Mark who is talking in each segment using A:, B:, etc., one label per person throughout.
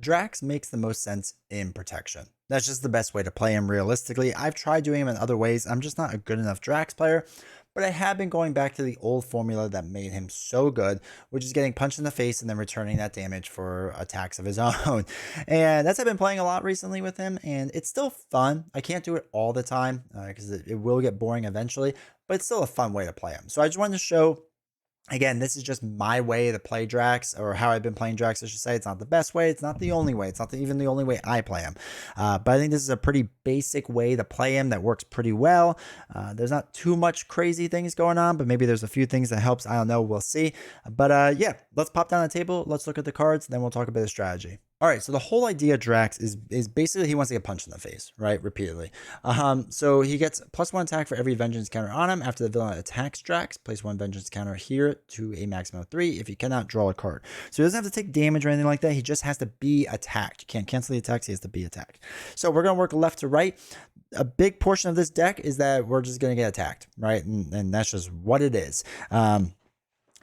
A: Drax makes the most sense in protection. That's just the best way to play him realistically. I've tried doing him in other ways. I'm just not a good enough Drax player, but I have been going back to the old formula that made him so good, which is getting punched in the face and then returning that damage for attacks of his own. And that's I've been playing a lot recently with him, and it's still fun. I can't do it all the time because it will get boring eventually, but it's still a fun way to play him. So I just wanted to show. Again, this is just my way to play Drax, or how I've been playing Drax, I should say. It's not the best way. It's not the only way. It's not even the only way I play him. But I think this is a pretty basic way to play him that works pretty well. There's not too much crazy things going on, but maybe there's a few things that helps. I don't know. We'll see. But yeah, let's pop down the table. Let's look at the cards. Then we'll talk a bit of strategy. All right, so the whole idea of Drax is basically he wants to get punched in the face, right, repeatedly. So he gets +1 attack for every vengeance counter on him. After the villain attacks Drax, place 1 vengeance counter here to a maximum of 3. If he cannot, draw a card. So he doesn't have to take damage or anything like that. He just has to be attacked. You can't cancel the attacks. He has to be attacked. So we're going to work left to right. A big portion of this deck is that we're just going to get attacked, right? And that's just what it is.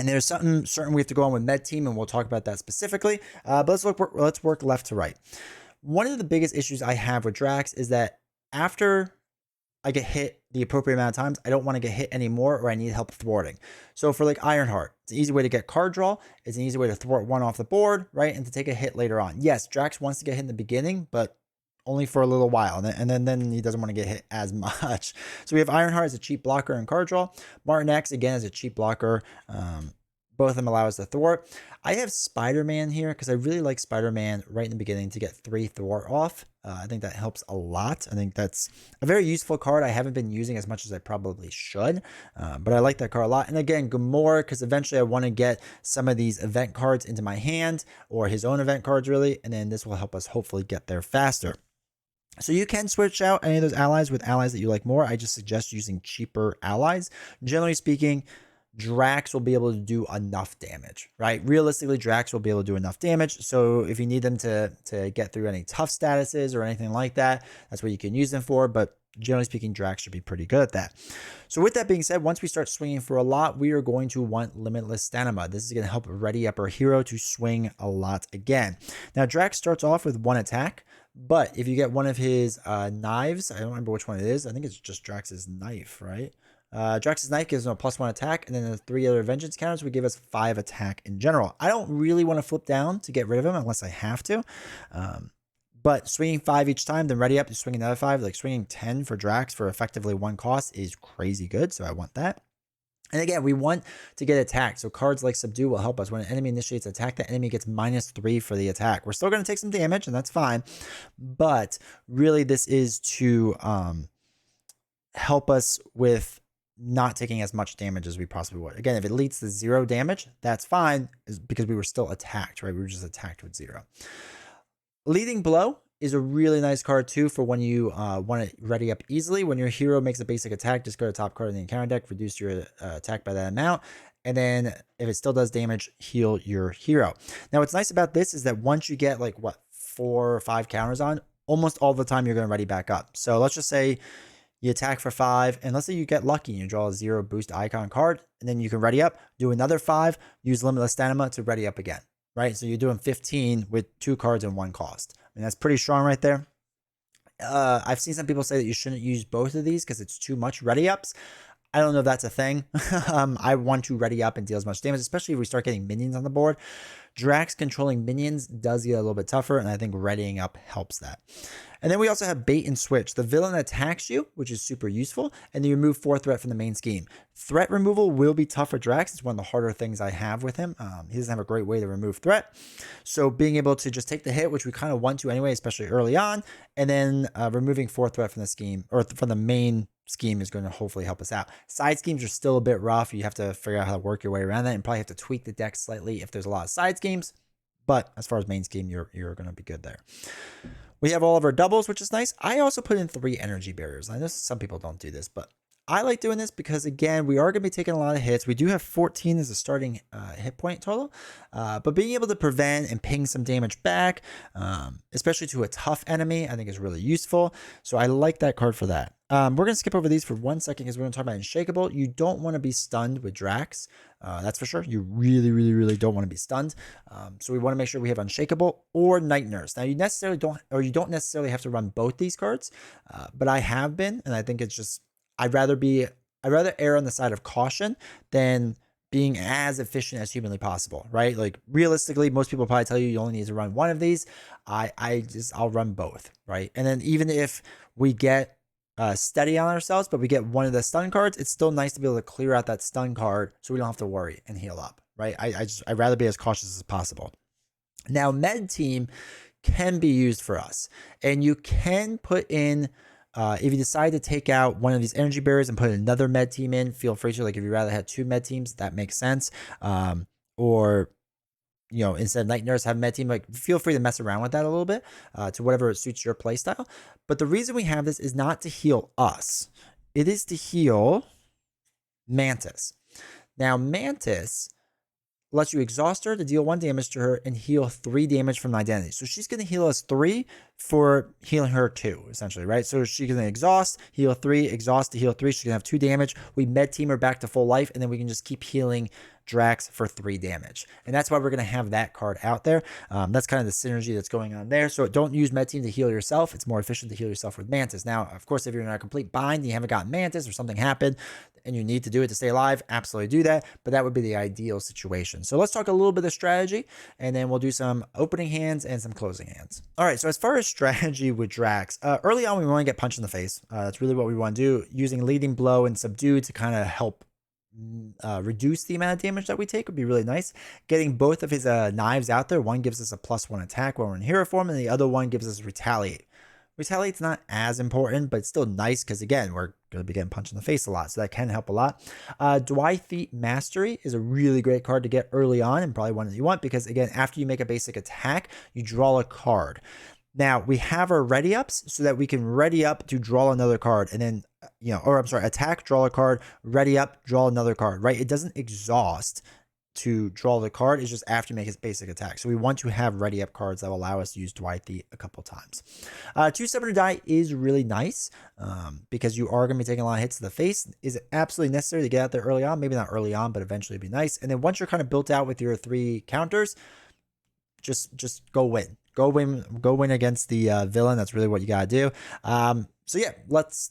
A: And there's something certain we have to go on with med team, and we'll talk about that specifically. But let's work left to right. One of the biggest issues I have with Drax is that after I get hit the appropriate amount of times, I don't want to get hit anymore, or I need help thwarting. So for like Ironheart, it's an easy way to get card draw. It's an easy way to thwart one off the board, right? And to take a hit later on. Yes, Drax wants to get hit in the beginning, but only for a little while, and then he doesn't want to get hit as much. So we have Ironheart as a cheap blocker and card draw. Martin X again as a cheap blocker. Both of them allow us to thwart. I have Spider-Man here because I really like Spider-Man right in the beginning to get 3 thwart off. I think that helps a lot. I think that's a very useful card I haven't been using as much as I probably should, but I like that card a lot. And again, Gamora, because eventually I want to get some of these event cards into my hand, or his own event cards really, and then this will help us hopefully get there faster. So you can switch out any of those allies with allies that you like more. I just suggest using cheaper allies. Generally speaking, Drax will be able to do enough damage, right? Realistically, Drax will be able to do enough damage. So if you need them to get through any tough statuses or anything like that, that's what you can use them for. But generally speaking, Drax should be pretty good at that. So with that being said, once we start swinging for a lot, we are going to want Limitless Stamina. This is going to help ready up our hero to swing a lot again. Now, Drax starts off with 1 attack, but if you get one of his knives, I don't remember which one it is. I think it's just Drax's knife, right? Drax's knife gives him a +1 attack, and then the 3 other vengeance counters would give us 5 attack in general. I don't really want to flip down to get rid of him unless I have to. But swinging 5 each time, then ready up to swing another 5, like swinging 10 for Drax for effectively 1 cost is crazy good. So I want that. And again, we want to get attacked. So cards like Subdue will help us. When an enemy initiates attack, the enemy gets -3 for the attack. We're still going to take some damage, and that's fine. But really, this is to help us with not taking as much damage as we possibly would. Again, if it leads to 0 damage, that's fine, because we were still attacked, right? We were just attacked with 0. Leading Blow is a really nice card too for when you want to ready up easily. When your hero makes a basic attack, just go to top card in the encounter deck, reduce your attack by that amount, and then if it still does damage, heal your hero. Now, what's nice about this is that once you get like 4 or 5 counters on, almost all the time you're going to ready back up. So let's just say you attack for 5, and let's say you get lucky and you draw a 0 boost icon card, and then you can ready up, do another 5, use Limitless Stamina to ready up again, right? So you're doing 15 with 2 cards and 1 cost. I mean, that's pretty strong right there. I've seen some people say that you shouldn't use both of these because it's too much ready ups. I don't know if that's a thing. I want to ready up and deal as much damage, especially if we start getting minions on the board. Drax controlling minions does get a little bit tougher, and I think readying up helps that. And then we also have Bait and Switch. The villain attacks you, which is super useful, and then you remove 4 threat from the main scheme. Threat removal will be tough for Drax. It's one of the harder things I have with him. He doesn't have a great way to remove threat. So being able to just take the hit, which we kind of want to anyway, especially early on, and then removing 4 threat from the scheme, or from the main scheme, is going to hopefully help us out. Side schemes are still a bit rough. You have to figure out how to work your way around that, and probably have to tweak the deck slightly if there's a lot of side schemes. But as far as main scheme, you're going to be good there. We have all of our doubles, which is nice. I also put in 3 energy barriers. I know some people don't do this, but I like doing this because, again, we are going to be taking a lot of hits. We do have 14 as a starting hit point total, but being able to prevent and ping some damage back, especially to a tough enemy, I think is really useful. So I like that card for that. We're going to skip over these for 1 second because we're going to talk about Unshakable. You don't want to be stunned with Drax. That's for sure. You really, really, really don't want to be stunned. So we want to make sure we have Unshakable or Night Nurse. Now, you don't necessarily have to run both these cards, but I have been, and I think it's just, I'd rather err on the side of caution than being as efficient as humanly possible, right? Like, realistically, most people probably tell you only need to run one of these. I'll run both, right? And then even if we get steady on ourselves, but we get one of the stun cards, it's still nice to be able to clear out that stun card so we don't have to worry and heal up, right? I'd rather be as cautious as possible. Now, Med Team can be used for us, and you can put in, if you decide to take out one of these energy barriers and put another Med Team in, feel free to. Like, if you rather have 2 Med Teams, that makes sense. Or, you know, instead of Night Nurse, have Med Team. Like, feel free to mess around with that a little bit to whatever suits your playstyle. But the reason we have this is not to heal us. It is to heal Mantis. Now, Mantis lets you exhaust her to deal 1 damage to her and heal 3 damage from Identity. So she's going to heal us 3 for healing her 2, essentially, right? So she's going to exhaust, heal 3, exhaust to heal 3. She's going to have 2 damage. We Med Team her back to full life, and then we can just keep healing Drax for 3 damage. And that's why we're going to have that card out there. That's kind of the synergy that's going on there. So don't use Med Team to heal yourself. It's more efficient to heal yourself with Mantis. Now, of course, if you're in a complete bind and you haven't gotten Mantis or something happened and you need to do it to stay alive, absolutely do that. But that would be the ideal situation. So let's talk a little bit of strategy, and then we'll do some opening hands and some closing hands. All right, so as far as strategy with Drax, early on we want to get punched in the face. That's really what we want to do, using Leading Blow and Subdue to kind of help reduce the amount of damage that we take would be really nice. Getting both of his knives out there, one gives us a +1 attack when we're in hero form, and the other one gives us Retaliate. Retaliate's not as important, but it's still nice because, again, we're going to be getting punched in the face a lot, so that can help a lot. Dwight Mastery is a really great card to get early on, and probably one that you want because, again, after you make a basic attack, you draw a card. Now, we have our ready ups so that we can ready up to draw another card, and then, attack, draw a card, ready up, draw another card, right? It doesn't exhaust to draw the card. It's just after you make his basic attack. So we want to have ready up cards that will allow us to use Dwight a couple times. 2 Summoner Die is really nice because you are going to be taking a lot of hits to the face. Is it absolutely necessary to get out there early on? Maybe not early on, but eventually it'd be nice. And then once you're kind of built out with your 3 counters, just go win. Go win against the villain. That's really what you gotta do. So yeah, that's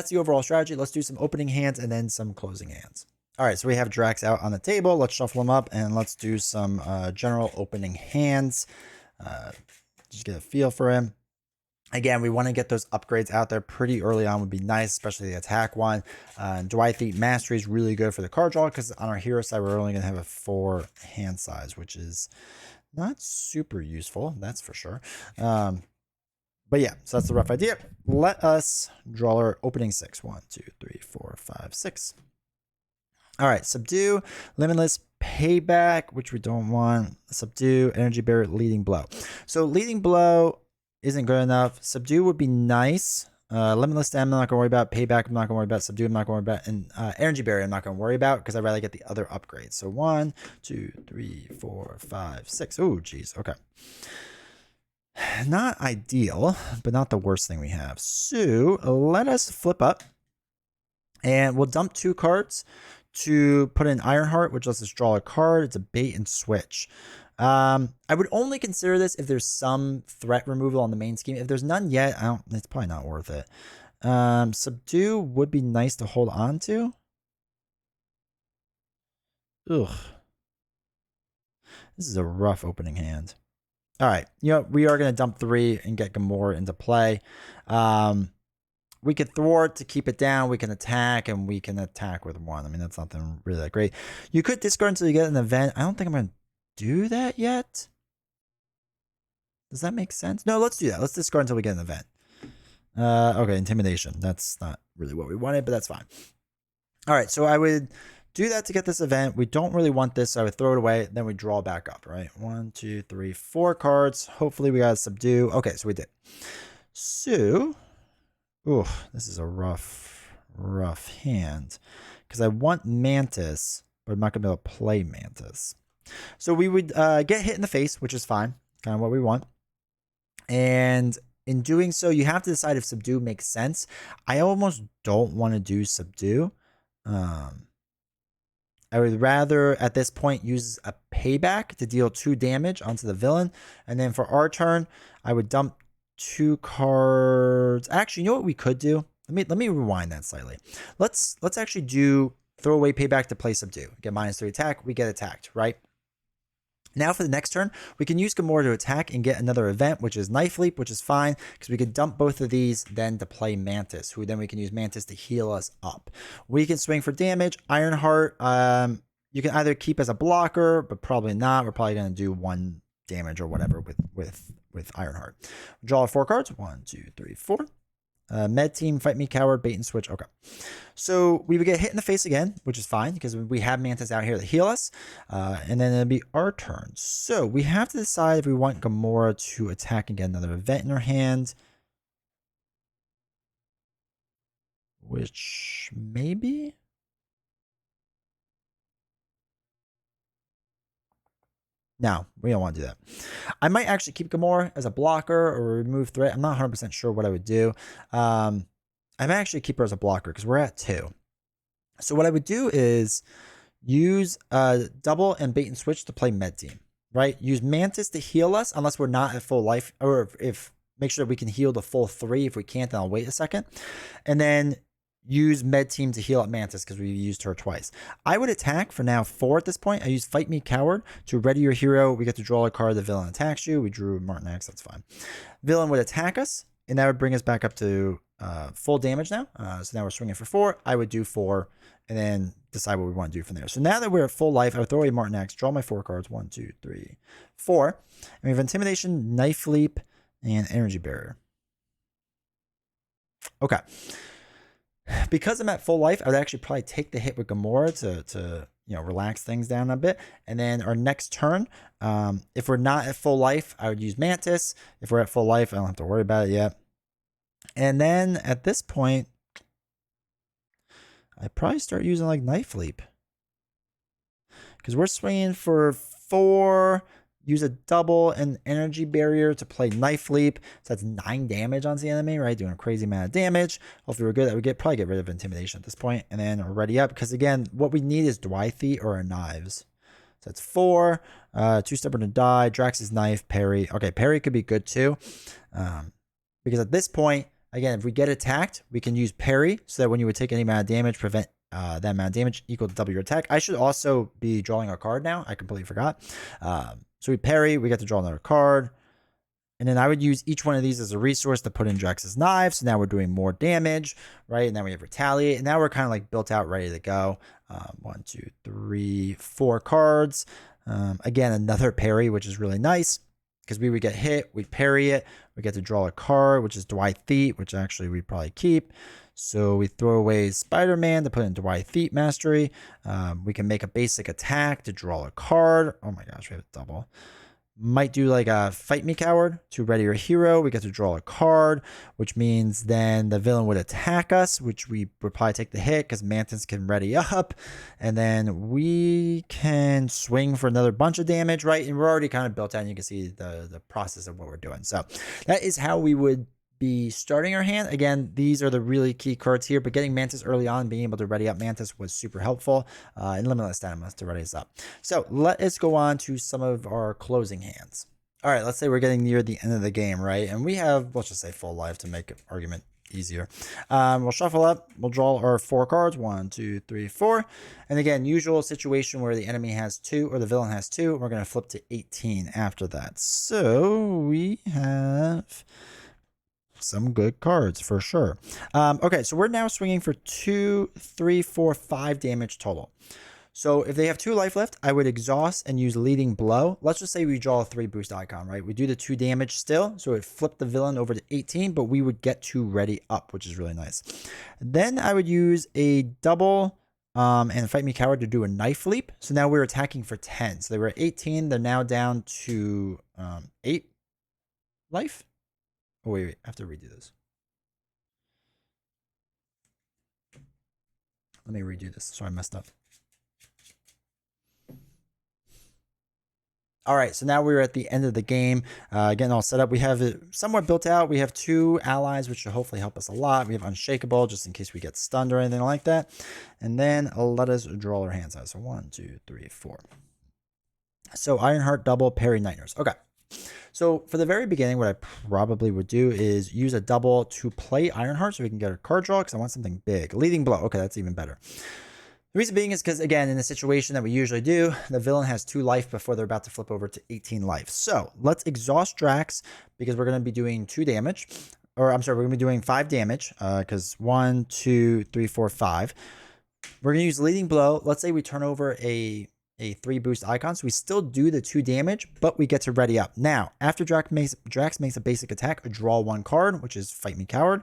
A: the overall strategy. Let's do some opening hands and then some closing hands. All right, so we have Drax out on the table. Let's shuffle him up and let's do some general opening hands. Just get a feel for him. Again, we want to get those upgrades out there pretty early on would be nice, especially the attack one. Dwight Mastery is really good for the card draw because on our hero side, we're only going to have a 4 hand size, which is not super useful, that's for sure. But yeah, so that's the rough idea. Let us draw our opening 6. 1, 2, 3, 4, 5, 6. All right, Subdue, Limitless, Payback, which we don't want. Subdue, Energy Barrier, Leading Blow. So Leading Blow isn't good enough. Subdue would be nice. Limitless, I'm not going to worry about. Payback, I'm not going to worry about. Subdue, I'm not going to worry about. And Energy Barrier, I'm not going to worry about because I'd rather get the other upgrades. So 1, 2, 3, 4, 5, 6. Oh, geez. Okay. Not ideal, but not the worst thing we have. So let us flip up and we'll dump 2 cards to put in Ironheart, which lets us draw a card. It's a bait and switch. I would only consider this if there's some threat removal on the main scheme. If there's none yet, it's probably not worth it. Subdue would be nice to hold on to. Ugh. This is a rough opening hand. All right, we are going to dump 3 and get Gamora into play. We could thwart to keep it down. We can attack, and we can attack with 1. I mean, that's nothing really that great. You could discard until you get an event. I don't think I'm going to do that yet. Does that make sense? No, let's do that. Let's discard until we get an event. Okay, Intimidation. That's not really what we wanted, but that's fine. All right, so I would do that to get this event. We don't really want this, so I would throw it away. Then we draw back up, right? 1, 2, 3, 4 cards. Hopefully we got a Subdue. Okay, so we did. So, this is a rough rough hand because I want Mantis, but I'm not going to be able to play Mantis. So we would get hit in the face, which is fine, kind of what we want. And in doing so, you have to decide if Subdue makes sense. I almost don't want to do Subdue. I would rather, at this point, use a payback to deal 2 damage onto the villain. And then for our turn, I would dump 2 cards. Actually, you know what we could do? Let me rewind that slightly. Let's actually do throw away payback to play Subdue. Get -3 attack. We get attacked, right? Now for the next turn, we can use Gamora to attack and get another event, which is Knife Leap, which is fine, because we can dump both of these then to play Mantis, who then we can use Mantis to heal us up. We can swing for damage. Ironheart, you can either keep as a blocker, but probably not. We're probably going to do 1 damage or whatever with Ironheart. Draw 4 cards. 1, 2, 3, 4. Med team, fight me, coward, bait and switch. Okay. So we would get hit in the face again, which is fine because we have Mantis out here to heal us. And then it'll be our turn. So we have to decide if we want Gamora to attack and get another event in her hand. Which maybe? No, we don't want to do that. I might actually keep Gamora as a blocker or remove threat. I'm not 100% sure what I would do. I might actually keep her as a blocker because we're at 2. So what I would do is use double and bait and switch to play med team, right? Use Mantis to heal us unless we're not at full life, or if make sure that we can heal the full 3. If we can't, then I'll wait a second. And then use med team to heal up Mantis because we used her twice. I would attack for now 4 at this point. I use fight me coward to ready your hero. We get to draw a card. The villain attacks you. We drew Martin X. That's fine. Villain would attack us, and that would bring us back up to full damage now. So now we're swinging for 4. I would do 4 and then decide what we want to do from there. So now that we're at full life, I would throw away Martin X, draw my 4 cards. 1, 2, 3, 4. And we have Intimidation, Knife Leap, and Energy Barrier. Okay. Because I'm at full life, I would actually probably take the hit with Gamora to relax things down a bit. And then our next turn, if we're not at full life, I would use Mantis. If we're at full life, I don't have to worry about it yet. And then at this point, I'd probably start using like Knife Leap. Because we're swinging for 4. Use a double and energy barrier to play Knife Leap. So that's 9 damage on the enemy, right? Doing a crazy amount of damage. Hopefully we're good. I would probably get rid of Intimidation at this point. And then we're ready up. Because again, what we need is Dwithy or our knives. So that's 4. 2 stubborn to die. Drax's knife. Parry. Okay, parry could be good too. Because at this point, again, if we get attacked, we can use parry. So that when you would take any amount of damage, prevent that amount of damage equal to double your attack. I should also be drawing a card now. I completely forgot. So we parry, we get to draw another card. And then I would use each one of these as a resource to put in Drax's knife. So now we're doing more damage, right? And then we have retaliate. And now we're kind of like built out, ready to go. 1, 2, 3, 4 cards. Again, another parry, which is really nice because we would get hit, we parry it, we get to draw a card, which is Dwight, which actually we probably keep. So we throw away Spider-Man to put in Dwight Mastery. We can make a basic attack to draw a card. Oh my gosh, we have a double. Might do like a fight me coward to ready your hero. We get to draw a card, which means then the villain would attack us, which we would probably take the hit because Mantis can ready up. And then we can swing for another bunch of damage, right? And we're already kind of built out and you can see the process of what we're doing. So that is how we would be starting our hand. Again, these are the really key cards here, but getting Mantis early on, being able to ready up Mantis was super helpful. And limitless stamina to ready us up. So let us go on to some of our closing hands. All right, let's say we're getting near the end of the game, right? And we have, let's just say full life to make argument easier. We'll shuffle up, we'll draw our 4 cards. 1, 2, 3, 4. And again, usual situation where the enemy has 2 or the villain has 2. We're going to flip to 18 after that. So we have some good cards for sure. Okay, so we're now swinging for 2, 3, 4, 5 damage total. So if they have 2 life left, I would exhaust and use leading blow. Let's just say we draw a 3 boost icon, right? We do the 2 damage still, so it flipped the villain over to 18, but we would get to ready up, which is really nice. Then I would use a double and fight me coward to do a knife leap. So now we're attacking for 10. So they were at 18. They're now down to 8 life. Oh, wait, I have to redo this. Let me redo this. Sorry, I messed up. All right, so now we're at the end of the game, getting all set up. We have it somewhat built out. We have 2 allies, which should hopefully help us a lot. We have Unshakable, just in case we get stunned or anything like that. And then let us draw our hands out. So 1, 2, 3, 4. So Ironheart double, parry Night-Nurse. Okay. So for the very beginning, what I probably would do is use a double to play Ironheart so we can get a card draw, because I want something big. Leading Blow. Okay, that's even better. The reason being is because, again, in the situation that we usually do, the villain has 2 life before they're about to flip over to 18 life. So let's exhaust Drax, because we're going to be doing 2 damage. Or, I'm sorry, we're going to be doing 5 damage, because 1, 2, 3, 4, 5. We're going to use Leading Blow. Let's say we turn over a 3 boost icon, so we still do the 2 damage, but we get to ready up. Now, after Drax makes a basic attack, draw 1 card, which is Fight Me Coward,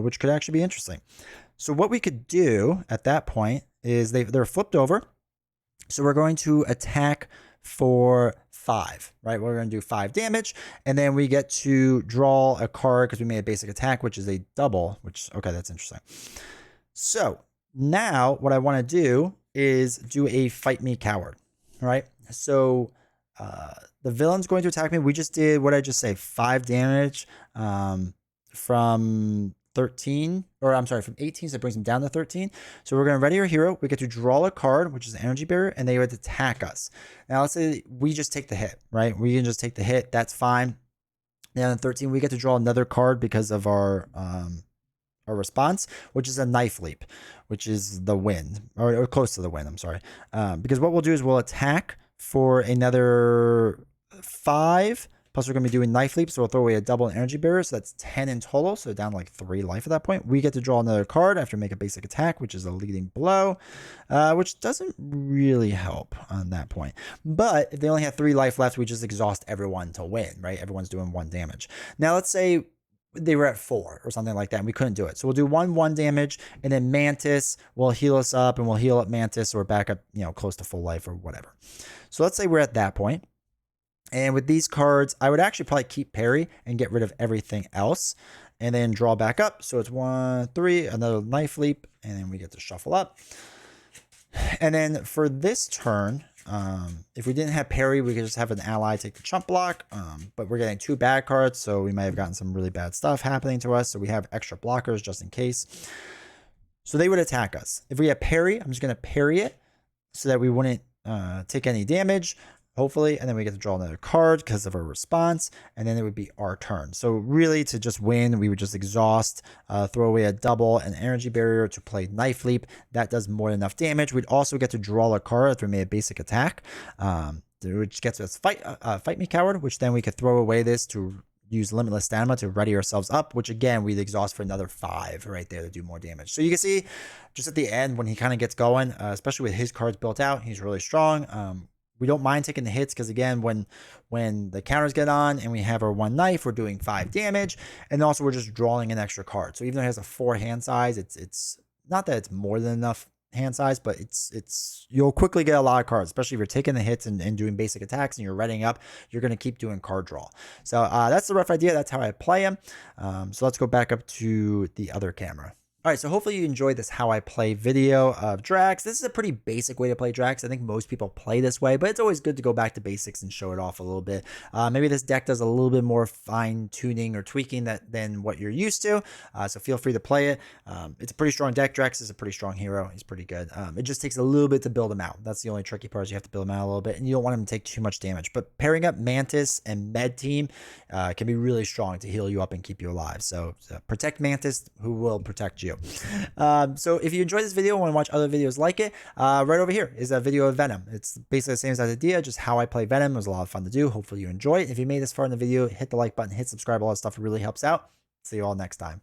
A: which could actually be interesting. So what we could do at that point is they're flipped over. So we're going to attack for 5, right? We're going to do 5 damage, and then we get to draw a card because we made a basic attack, which is a double, which, okay, that's interesting. So now what I want to do is do a Fight Me Coward, right? So the villain's going to attack me. We just did, what did I just say, 5 damage from 13, or I'm sorry, from 18, so it brings him down to 13. So we're going to ready our hero. We get to draw a card, which is an energy barrier, and they would attack us. Now let's say we just take the hit, right? We can just take the hit. That's fine. Now in 13, we get to draw another card because of our response, which is a Knife Leap, which is the win, or close to the win. I'm sorry. Because what we'll do is we'll attack for another 5. Plus, we're going to be doing Knife Leap, so we'll throw away a double energy barrier. So that's 10 in total. So down to like 3 life at that point. We get to draw another card after make a basic attack, which is a Leading Blow, which doesn't really help on that point. But if they only have 3 life left, we just exhaust everyone to win, right? Everyone's doing 1 damage. Now, let's say they were at 4 or something like that, and we couldn't do it. So we'll do 1 damage, and then Mantis will heal us up, and we'll heal up Mantis, or back up, close to full life or whatever. So let's say we're at that point. And with these cards, I would actually probably keep parry and get rid of everything else, and then draw back up. So it's 1, 3, another Knife Leap, and then we get to shuffle up. And then for this turn, if we didn't have parry, we could just have an ally take the chump block, but we're getting 2 bad cards, so we might have gotten some really bad stuff happening to us, so we have extra blockers just in case. So they would attack us. If we have parry, I'm just going to parry it so that we wouldn't take any damage, hopefully, and then we get to draw another card because of our response, and then it would be our turn. So really, to just win, we would just exhaust, throw away a double, an energy barrier to play Knife Leap. That does more than enough damage. We'd also get to draw a card after we made a basic attack, which gets us Fight Me Coward, which then we could throw away this to use Limitless Stamina to ready ourselves up, which again, we'd exhaust for another 5 right there to do more damage. So you can see, just at the end, when he kind of gets going, especially with his cards built out, he's really strong. We don't mind taking the hits because, again, when the counters get on and we have our 1 knife, we're doing 5 damage, and also we're just drawing an extra card. So even though it has a 4 hand size, it's not that it's more than enough hand size, but it's you'll quickly get a lot of cards, especially if you're taking the hits and doing basic attacks and you're readying up. You're going to keep doing card draw. So that's the rough idea. That's how I play him. So let's go back up to the other camera. All right, so hopefully you enjoyed this how I play video of Drax. This is a pretty basic way to play Drax. I think most people play this way, but it's always good to go back to basics and show it off a little bit. Maybe this deck does a little bit more fine tuning or tweaking than what you're used to, so feel free to play it. It's a pretty strong deck. Drax is a pretty strong hero. He's pretty good. It just takes a little bit to build him out. That's the only tricky part, is you have to build him out a little bit, and you don't want him to take too much damage. But pairing up Mantis and Med Team can be really strong to heal you up and keep you alive. So protect Mantis, who will protect you. So if you enjoyed this video and want to watch other videos like it, right over here is a video of Venom. It's basically the same as idea, just how I play Venom. It was a lot of fun to do. Hopefully you enjoy it. If you made this far in the video, hit the like button, hit subscribe. All that stuff really helps out. See you all next time.